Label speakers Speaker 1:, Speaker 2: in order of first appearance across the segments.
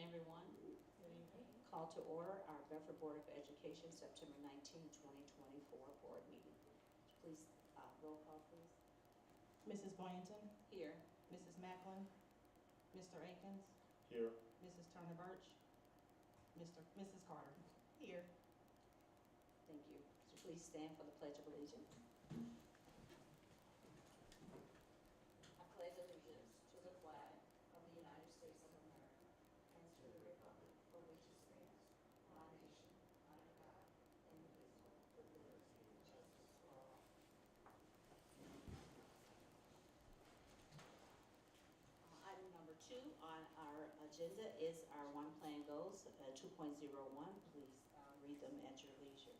Speaker 1: everyone.
Speaker 2: Good evening.
Speaker 1: Call to order our Bedford Board of Education, September 19, 2024 board meeting. Please, roll call, please.
Speaker 2: Mrs. Boynton,
Speaker 1: Here.
Speaker 2: Mrs. Macklin, Mr. Akins,
Speaker 3: Here.
Speaker 2: Mrs. Turner Birch, Mrs. Carter. Here.
Speaker 1: Thank you. So please stand for the Pledge of Allegiance. I pledge allegiance to the flag of the United States of America and to the republic for which it stands, one nation, under God, indivisible, with liberty and justice for all. Item number 2 on our agenda is our One Plan Goals, 2.01. Please read them at your leisure.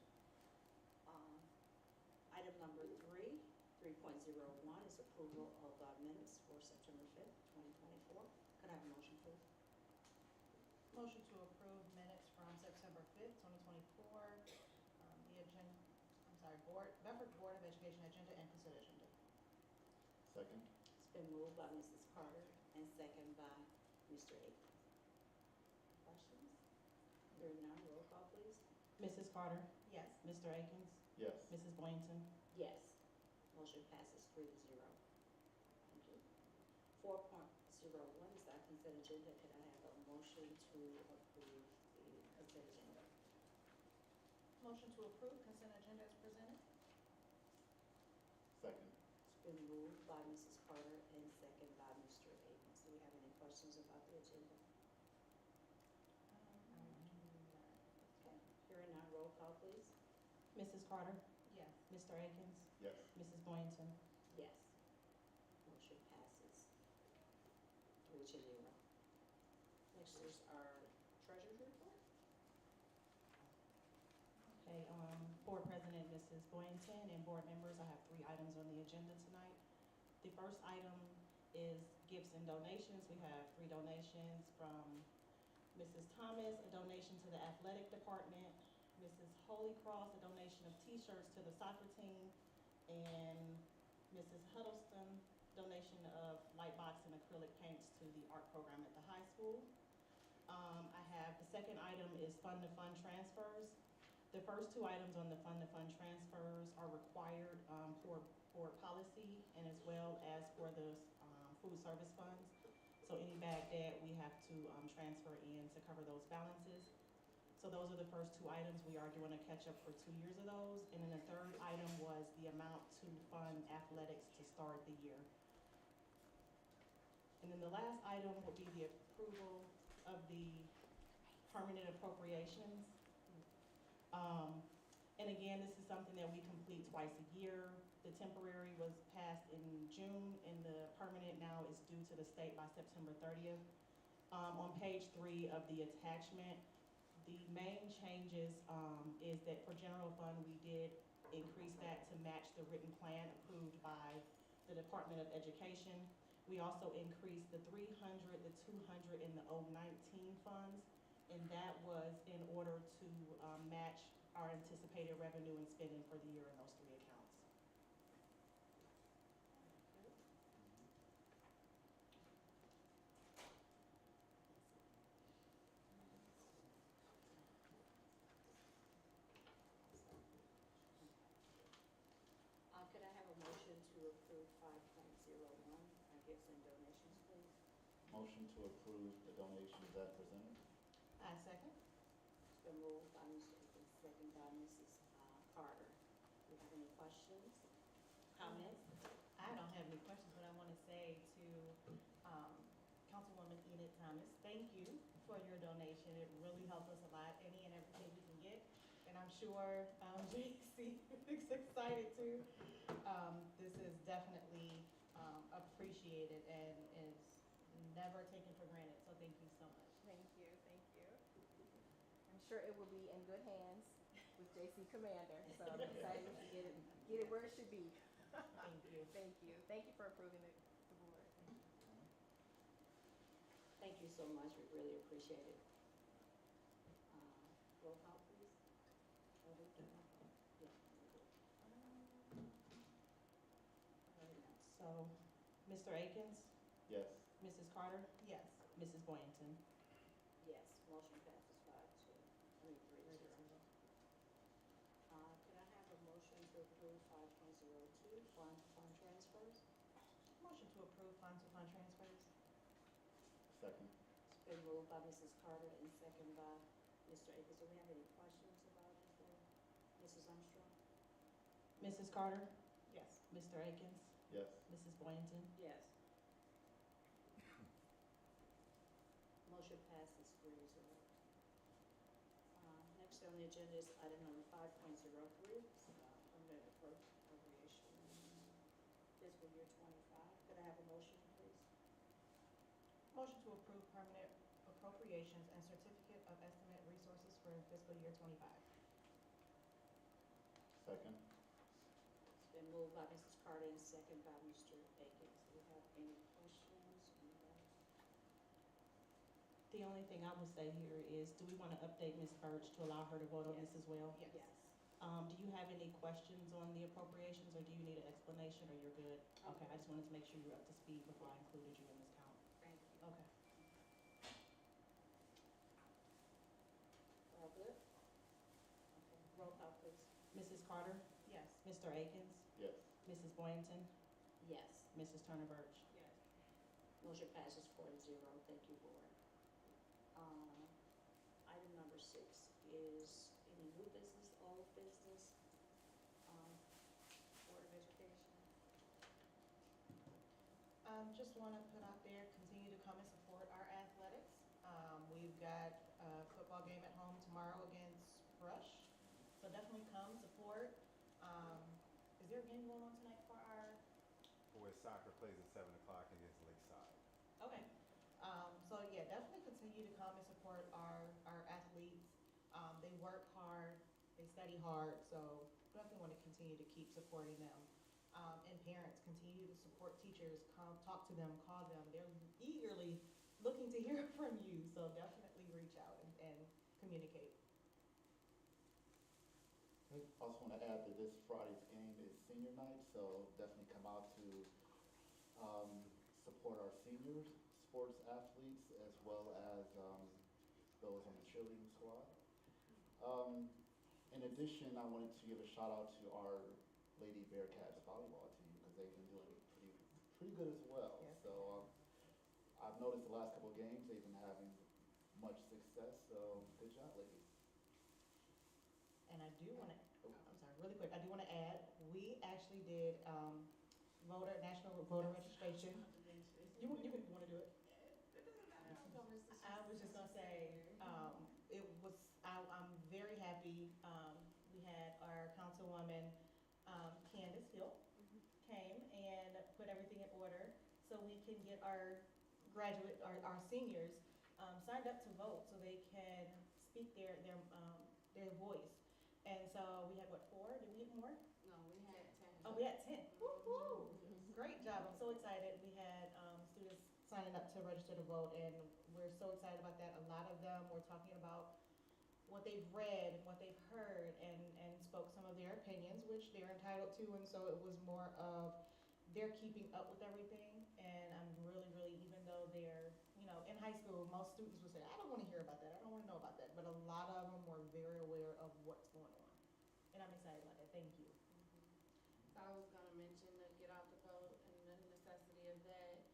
Speaker 1: Item number 3.01 is approval of minutes for September 5th, 2024. Could I have a motion, please?
Speaker 2: Motion to approve minutes from September 5th, 2024. The agenda, Bedford Board of Education agenda and consent agenda.
Speaker 3: Second.
Speaker 1: It's been moved by Mrs. Carter and second by Mr. Akins. Questions? Hearing none, roll call, please.
Speaker 2: Mrs. Carter,
Speaker 1: Yes.
Speaker 2: Mr. Akins,
Speaker 3: Yes.
Speaker 2: Mrs. Boynton.
Speaker 1: Yes. Motion passes 3-0. Thank you. 4.01 is our consent agenda. Could I have a motion to approve the consent agenda?
Speaker 2: Motion to approve consent agenda as presented.
Speaker 3: Second.
Speaker 1: It's been moved by Mrs. Carter and second by Mr. Akins. Do we have any questions about the agenda? Okay. Hearing none, roll call, please.
Speaker 2: Mrs. Carter,
Speaker 1: Yes.
Speaker 2: Mr. Akins,
Speaker 3: Yes.
Speaker 2: Mrs. Boynton.
Speaker 1: Yes. Motion passes 3-0. Next is our treasurer's report.
Speaker 2: Okay, Board President, Mrs. Boynton, and board members, I have 3 items on the agenda tonight. The first item is gifts and donations. We have 3 donations from Mrs. Thomas, a donation to the athletic department, Mrs. Holycross, a donation of t-shirts to the soccer team, and Mrs. Huddleston, donation of light box and acrylic paints to the art program at the high school. I have the second item is fund-to-fund transfers. The first 2 items on the fund-to-fund transfers are required for board policy and as well as for the food service funds. So any bad debt we have to transfer in to cover those balances. So those are the first 2 items. We are doing a catch-up for 2 years of those. And then the third item was the amount to fund athletics to start the year. And then the last item will be the approval of the permanent appropriations. And again, this is something that we complete twice a year. The temporary was passed in June, and the permanent now is due to the state by September 30th. On page 3 of the attachment, the main changes is that for general fund, we did increase that to match the written plan approved by the Department of Education. We also increased the 300, the 200, and the 019 funds, and that was in order to match our anticipated revenue and spending for the year in those 3 accounts.
Speaker 1: Could I have a motion to approve 5.01, gifts and donations, please?
Speaker 3: Motion to approve the donations as presented.
Speaker 2: I second.
Speaker 1: It's been moved by Mr. Akins, second by Mrs. Carter. Do you have any questions, comments?
Speaker 4: I don't have any questions, but I want to say to Councilwoman Enid Thomas, thank you for your donation. It really helped us a lot, any and everything we can get. And I'm sure JC is excited too. This is definitely appreciated and is never taken for granted. So thank you so much.
Speaker 5: Thank you, thank you. I'm sure it will be in good hands with JC Commander. So I'm excited to get it where it should be.
Speaker 4: Thank you.
Speaker 5: Thank you. Thank you for approving the board.
Speaker 1: Thank you so much. We really appreciate it. Roll call, please. Yeah.
Speaker 2: So, Mr. Akins,
Speaker 3: Yes.
Speaker 2: Mrs. Carter,
Speaker 4: Yes.
Speaker 2: Mrs. Boynton.
Speaker 1: Yes, motion passes 5-2, 3-0. Can I have a motion to approve 5.02, fund transfers?
Speaker 4: Motion to approve fund-to-fund transfers.
Speaker 3: Second.
Speaker 1: It's been moved by Mrs. Carter and second by Mr. Akins. Do we have any questions about it for Mrs. Armstrong?
Speaker 2: Mrs. Carter?
Speaker 4: Yes.
Speaker 2: Mr. Akins?
Speaker 3: Yes.
Speaker 2: Mrs. Boynton?
Speaker 1: Yes. Motion passes 3-0. Next on the agenda is item number 5.03, permanent appropriation fiscal year 25. Could I have a motion, please?
Speaker 4: Motion to approve permanent appropriations and certificate of estimate resources for fiscal year 25.
Speaker 3: Second.
Speaker 1: It's been moved by Mrs. Carter and second by Mr. Akins. Do we have any questions? Anybody?
Speaker 2: The only thing I would say here is, do we want to update Ms. Birch to allow her to vote on this as well?
Speaker 4: Yes.
Speaker 1: Yes.
Speaker 2: Do you have any questions on the appropriations, or do you need an explanation, or you're good? Okay, I just wanted to make sure you're up to speed before I included you in this count.
Speaker 1: Thank you.
Speaker 2: Okay.
Speaker 1: All good? Okay, roll call, please.
Speaker 2: Mrs. Carter?
Speaker 4: Yes.
Speaker 2: Mr. Akins?
Speaker 3: Yes.
Speaker 2: Mrs. Boynton?
Speaker 1: Yes.
Speaker 2: Mrs. Turner Birch?
Speaker 4: Yes.
Speaker 1: Motion passes 4-0. Thank you, Board. Item number 6 is any new business, old business, Board of Education.
Speaker 4: Just want to put out there, continue to come and support our athletics. We've got a football game at home tomorrow against Rush, so definitely come support. Is there a game going on tonight for our?
Speaker 6: Boys soccer plays at 7 o'clock against Lakeside.
Speaker 4: Okay. So yeah, definitely continue to come and support our athletes. They work hard, they study hard, so definitely want to continue to keep supporting them. And parents, continue to support teachers, come talk to them, call them. They're eagerly looking to hear from you, so definitely reach out and communicate.
Speaker 3: I also want to add that this Friday's game is senior night, so definitely come out to support our seniors, sports athletes, as well as those on the cheerleading squad. In addition, I wanted to give a shout out to our Lady Bearcats volleyball team, because they've been doing pretty good as well.
Speaker 4: Yes.
Speaker 3: So I've noticed the last couple of games they've been having much success, so good job, ladies.
Speaker 4: And I do want to, I'm sorry, really quick, I do want to add, we actually did national voter registration. You want to do it? I was just gonna say, I'm very happy, we had our councilwoman, Candace Hill, came and put everything in order, so we can get our seniors, signed up to vote, so they can speak their voice. And so we had, what, 4? Did we get more?
Speaker 1: No, we had 10.
Speaker 4: Oh, we had 10. Woo-hoo! Great job. I'm so excited. We had students signing up to register to vote, and we're so excited about that. A lot of them were talking about what they've read and what they've heard, and spoke some of their opinions, which they're entitled to. And so it was more of they're keeping up with everything. And I'm really, really, even though they're, in high school, most students would say, I don't want to hear about that. I don't want to know about that. But a lot of them were very aware of what's going on. And I'm excited about that. Thank you.
Speaker 7: So I was gonna mention the get out the vote and the necessity of that.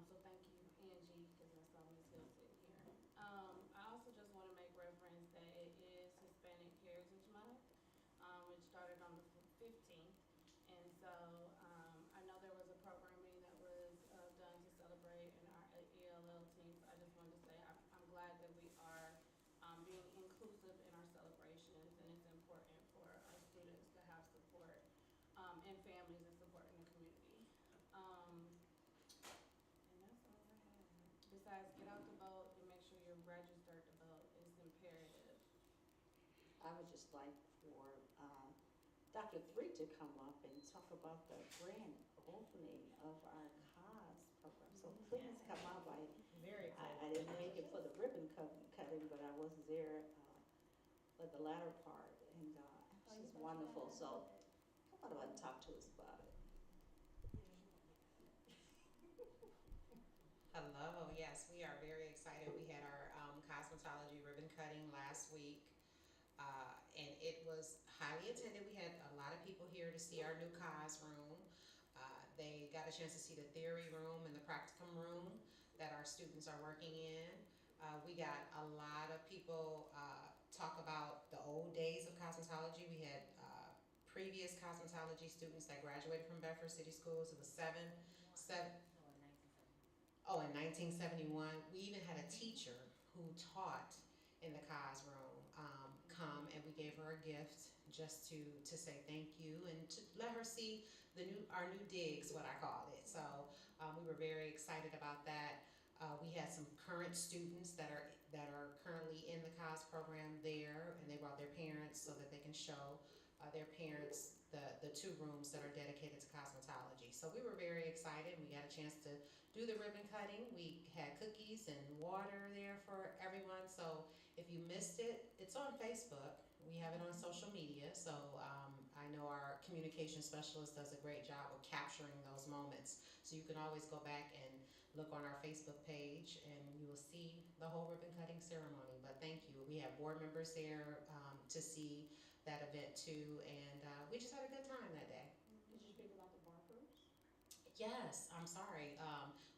Speaker 7: So thank you, Angie, because I saw Ms. Hill sitting here. I also just wanna make reference that it is Hispanic Heritage Month, which started on the 15th. And so, I know there was a programming that was done to celebrate in our ELL team. So I just wanted to say, I'm glad that we are being inclusive in our celebrations, and it's important for our students to have support and families and support in the community. And that's all I have. Besides, get out the vote and make sure you're registered to vote. It's imperative.
Speaker 1: I would just like for Dr. Three to come up and talk about the grand opening of our CAUSE program. So please come up.
Speaker 4: Very excited.
Speaker 1: I didn't make it for the ribbon cutting, but I was there for the latter part, and it's just wonderful. So come on and talk to us about it.
Speaker 8: Hello, yes, we are very excited. We had our COSME cosmetology ribbon cutting last week. And it was highly attended. We had a lot of people here to see our new cos room. They got a chance to see the theory room and the practicum room that our students are working in. We got a lot of people talk about the old days of cosmetology. We had previous cosmetology students that graduated from Bedford City Schools. It was seven. Oh, in 1971. We even had a teacher who taught in the cos room come, and we gave her a gift just to say thank you and to let her see our new digs, what I call it. So we were very excited about that. We had some current students that are currently in the cos program there, and they brought their parents so that they can show their parents the two rooms that are dedicated to cosmetology. So we were very excited. We got a chance to do the ribbon cutting. We had cookies and water there for everyone. So if you missed it, it's on Facebook. We have it on social media. So I know our communication specialist does a great job of capturing those moments. So you can always go back and look on our Facebook page and you will see the whole ribbon cutting ceremony. But thank you. We have board members there to see that event too, and we just had a good time that day.
Speaker 2: Did you speak about the barbers?
Speaker 8: Yes, I'm sorry.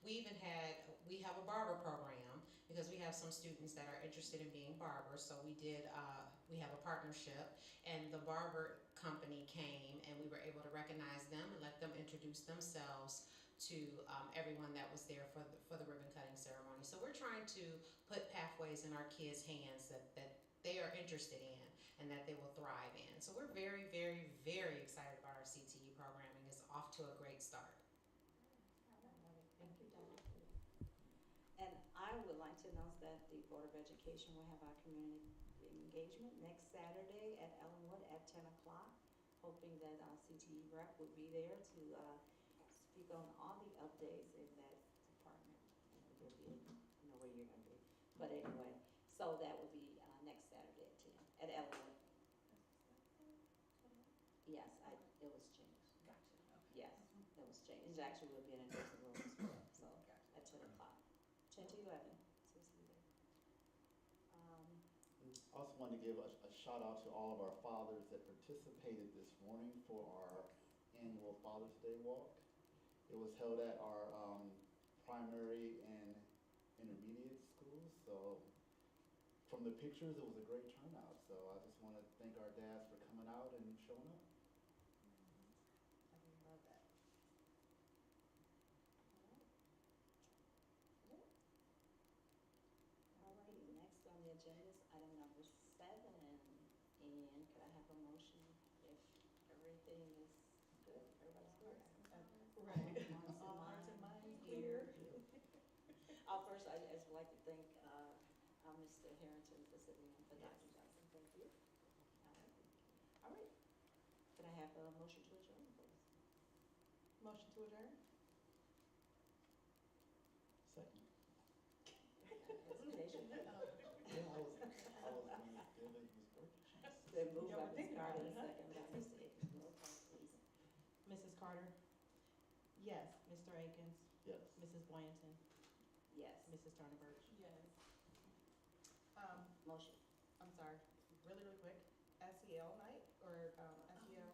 Speaker 8: We have a barber program because we have some students that are interested in being barbers. So we have a partnership, and the barber company came, and we were able to recognize them and let them introduce themselves to everyone that was there for the ribbon cutting ceremony. So we're trying to put pathways in our kids' hands that they are interested in and that they will thrive in. So we're very, very, very excited about our CTE programming. It's off to a great start.
Speaker 2: Thank you, Donna.
Speaker 1: And I would like to announce that the Board of Education will have our community engagement next Saturday at Ellenwood at 10 o'clock. Hoping that our CTE rep will be there to speak on all the updates in that department. You'll be, I know where you're going to be. But anyway, so that will be next Saturday at 10 at Ellenwood. Yes, it was changed.
Speaker 5: Gotcha.
Speaker 1: Yes, it was changed. It actually will be in a different room as well, so at 10 o'clock. 10 to 11, so it's be there.
Speaker 3: I also wanted to give a shout out to all of our fathers that participated this morning for our annual Father's Day walk. It was held at our primary and intermediate schools, so from the pictures, it was a great turnout. So I just want to thank our dads for coming out and showing up.
Speaker 5: I love that.
Speaker 1: All righty, next on the agenda is item number 7. And could I have a motion if everything is good? Everybody's good?
Speaker 2: Right.
Speaker 1: All
Speaker 2: Hearts and minds
Speaker 1: here.
Speaker 2: clear.
Speaker 1: First, I'd just like to thank Mr. Harrington for sitting in for Dr. Johnson. Thank you. All right. Could I have a motion to adjourn, please?
Speaker 2: Motion to adjourn?
Speaker 3: Second.
Speaker 1: Hesitation?
Speaker 3: Yeah, I was going to give it his birthday.
Speaker 1: Then moved by
Speaker 2: Y'all
Speaker 1: Ms.
Speaker 2: think
Speaker 1: Carter,
Speaker 2: about it, huh?
Speaker 1: second by Mr. Akins. Roll call, please.
Speaker 2: Mrs. Carter? Yes. Mr. Akins?
Speaker 3: Yes.
Speaker 2: Mrs. Boynton?
Speaker 1: Yes.
Speaker 2: Mrs. Turner Birch?
Speaker 4: Yes.
Speaker 1: Motion.
Speaker 4: I'm sorry, really quick, SEL night, or SEL?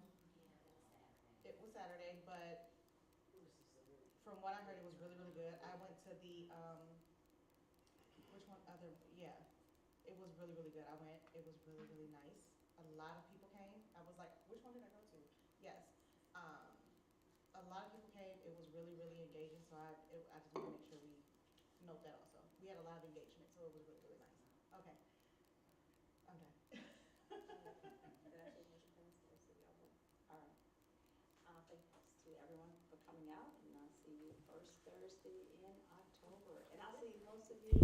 Speaker 4: It was Saturday, but from what I heard, it was really, really good. I went to the, which one, yeah, it was really, really good. I went, it was really, really nice. A lot of people came. I was like, which one did I go to? Yes. A lot of people came. It was really, really engaging, so I just want to make sure we note that also. We had a lot of engagement, so it was really, really nice. Okay. I'm done.
Speaker 1: Did I say motion passed? Did I say y'all vote? All right. Thanks to everyone for coming out, and I'll see you first Thursday in October. And I'll see most of you